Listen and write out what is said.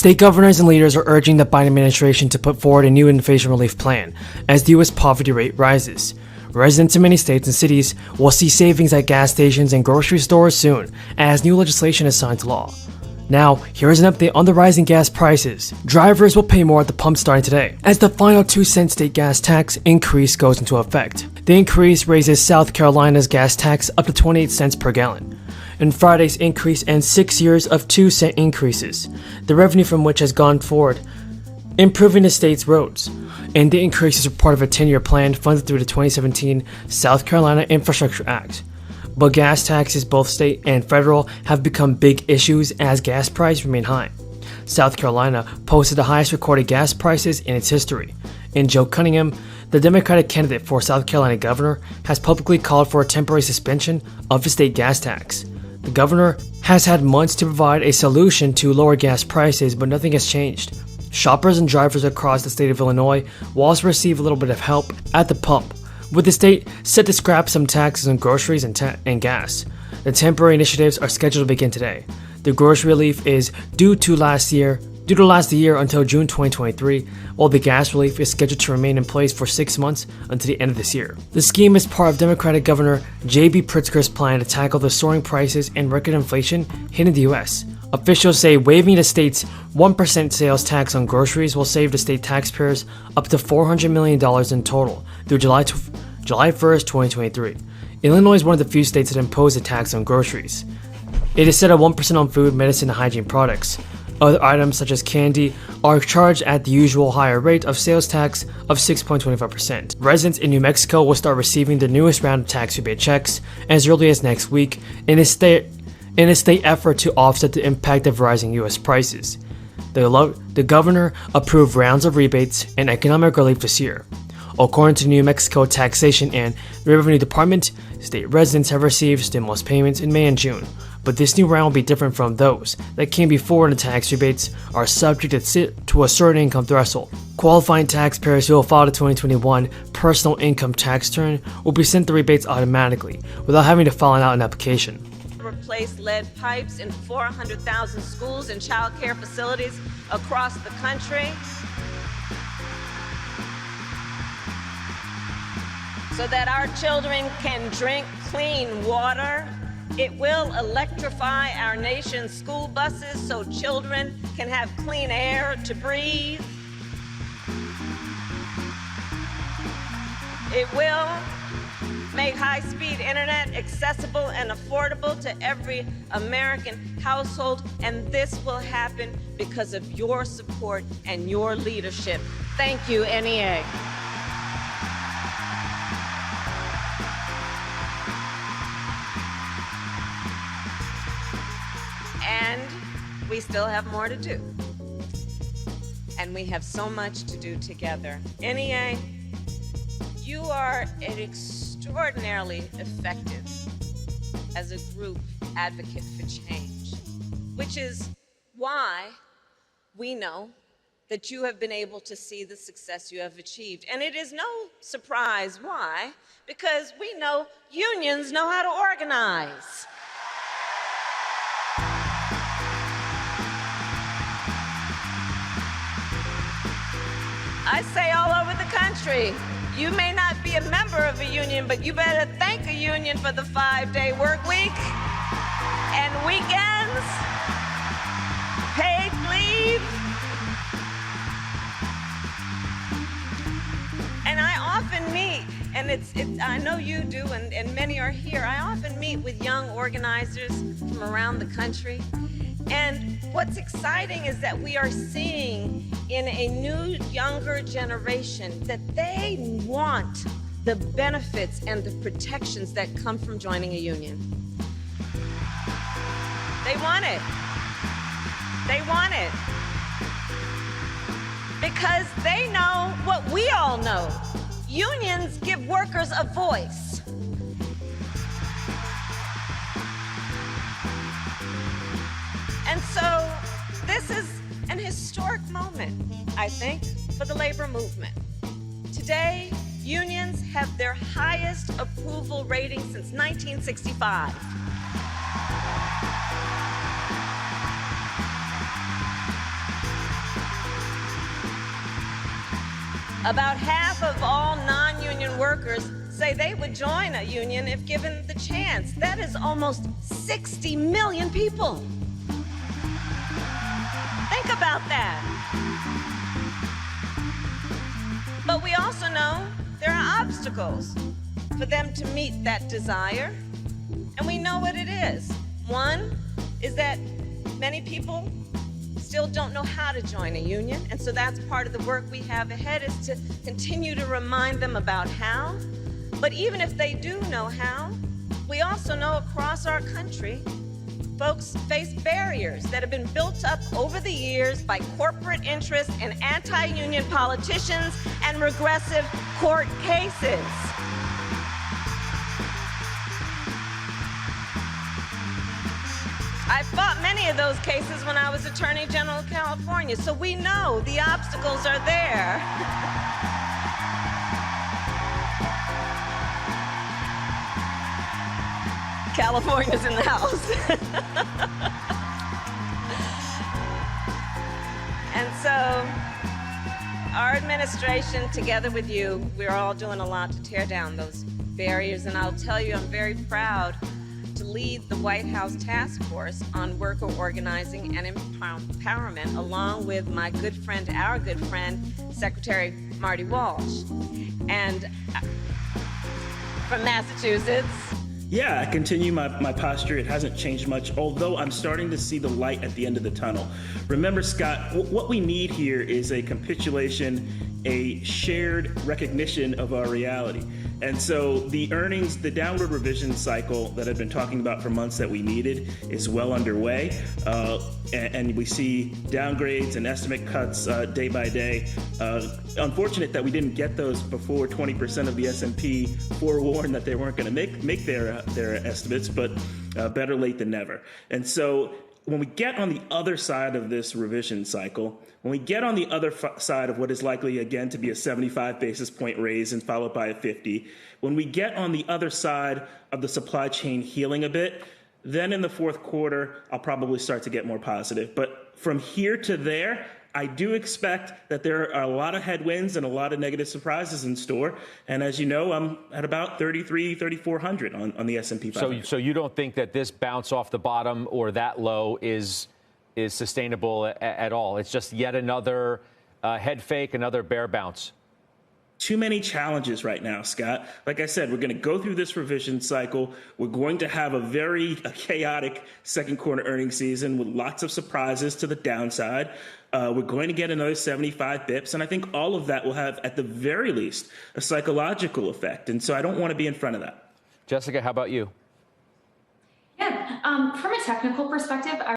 State governors and leaders are urging the Biden administration to put forward a new inflation relief plan as the U.S. poverty rate rises. Residents in many states and cities will see savings at gas stations and grocery stores soon as new legislation is signed to law. Now, here is an update on the rising gas prices. Drivers will pay more at the pump starting today, as the final 2-cent state gas tax increase goes into effect. The increase raises South Carolina's gas tax up to 28 cents per gallon. And Friday's increase ends 6 years of 2-cent increases, the revenue from which has gone forward, improving the state's roads. And the increases are part of a 10-year plan funded through the 2017 South Carolina Infrastructure Act. But gas taxes, both state and federal, have become big issues as gas prices remain high. South Carolina posted the highest recorded gas prices in its history, and Joe Cunningham, the Democratic candidate for South Carolina governor, has publicly called for a temporary suspension of the state gas tax. The governor has had months to provide a solution to lower gas prices, but nothing has changed. Shoppers and drivers across the state of Illinois will also receive a little bit of help at the pump, with the state set to scrap some taxes on groceries and gas. The temporary initiatives are scheduled to begin today. The grocery relief is due to last the year until June 2023, while the gas relief is scheduled to remain in place for 6 months until the end of this year. The scheme is part of Democratic Governor J.B. Pritzker's plan to tackle the soaring prices and record inflation hitting the U.S. Officials say waiving the state's 1% sales tax on groceries will save the state taxpayers up to $400 million in total through July 1st, 2023. Illinois is one of the few states that impose a tax on groceries. It is set at 1% on food, medicine, and hygiene products. Other items such as candy are charged at the usual higher rate of sales tax of 6.25%. Residents in New Mexico will start receiving the newest round of tax rebate checks as early as next week in a state effort to offset the impact of rising U.S. prices. The governor approved rounds of rebates and economic relief this year. According to the New Mexico Taxation and Revenue Department, state residents have received stimulus payments in May and June, but this new round will be different from those that came before, and the tax rebates are subject to a certain income threshold. Qualifying taxpayers who will file the 2021 personal income tax return will be sent the rebates automatically without having to fill out an application. Replace lead pipes in 400,000 schools and child care facilities across the country, so that our children can drink clean water. It will electrify our nation's school buses so children can have clean air to breathe. It will make high-speed internet accessible and affordable to every American household, and this will happen because of your support and your leadership. Thank you, NEA. And we still have more to do. And we have so much to do together. NEA, you are extraordinarily effective as a group advocate for change, which is why we know that you have been able to see the success you have achieved. And it is no surprise why, because we know unions know how to organize. I say all over the country, you may not be a member of a union, but you better thank a union for the 5-day work week and weekends, paid leave. And I often meet, and I know you do, and many are here, I often meet with young organizers from around the country. And what's exciting is that we are seeing in a new, younger generation that they want the benefits and the protections that come from joining a union. They want it. They want it. Because they know what we all know. Unions give workers a voice. And so this is an historic moment, I think, for the labor movement. Today, unions have their highest approval rating since 1965. About half of all non-union workers say they would join a union if given the chance. That is almost 60 million people. Think about that. But we also know there are obstacles for them to meet that desire, and we know what it is. One is that many people still don't know how to join a union, and so that's part of the work we have ahead, is to continue to remind them about how. But even if they do know how, we also know across our country, folks face barriers that have been built up over the years by corporate interests and anti-union politicians and regressive court cases. I fought many of those cases when I was Attorney General of California, so we know the obstacles are there. California's in the house. And so our administration, together with you, we're all doing a lot to tear down those barriers, and I'll tell you, I'm very proud to lead the White House Task Force on Worker Organizing and Empowerment, along with my good friend, our good friend, Secretary Marty Walsh. And from Massachusetts. Yeah, I continue my posture. It hasn't changed much, although I'm starting to see the light at the end of the tunnel. Remember, Scott, what we need here is a capitulation, a shared recognition of our reality. And so the earnings, the downward revision cycle that I've been talking about for months that we needed is well underway. And we see downgrades and estimate cuts day by day. Unfortunate that we didn't get those before 20% of the S&P forewarned that they weren't going to make their estimates, but better late than never. And so when we get on the other side of this revision cycle, when we get on the other side of what is likely again to be a 75 basis point raise and followed by a 50, when we get on the other side of the supply chain healing a bit, then in the fourth quarter, I'll probably start to get more positive. But from here to there, I do expect that there are a lot of headwinds and a lot of negative surprises in store. And as you know, I'm at about 3,400 on the S&P 500. So you don't think that this bounce off the bottom or that low is sustainable at all? It's just yet another head fake, another bear bounce? Too many challenges right now, Scott. Like I said, we're going to go through this revision cycle. We're going to have a very chaotic second quarter earnings season with lots of surprises to the downside. We're going to get another 75 bips, and I think all of that will have, at the very least, a psychological effect. And so I don't want to be in front of that. Jessica, how about you? Yeah, from a technical perspective,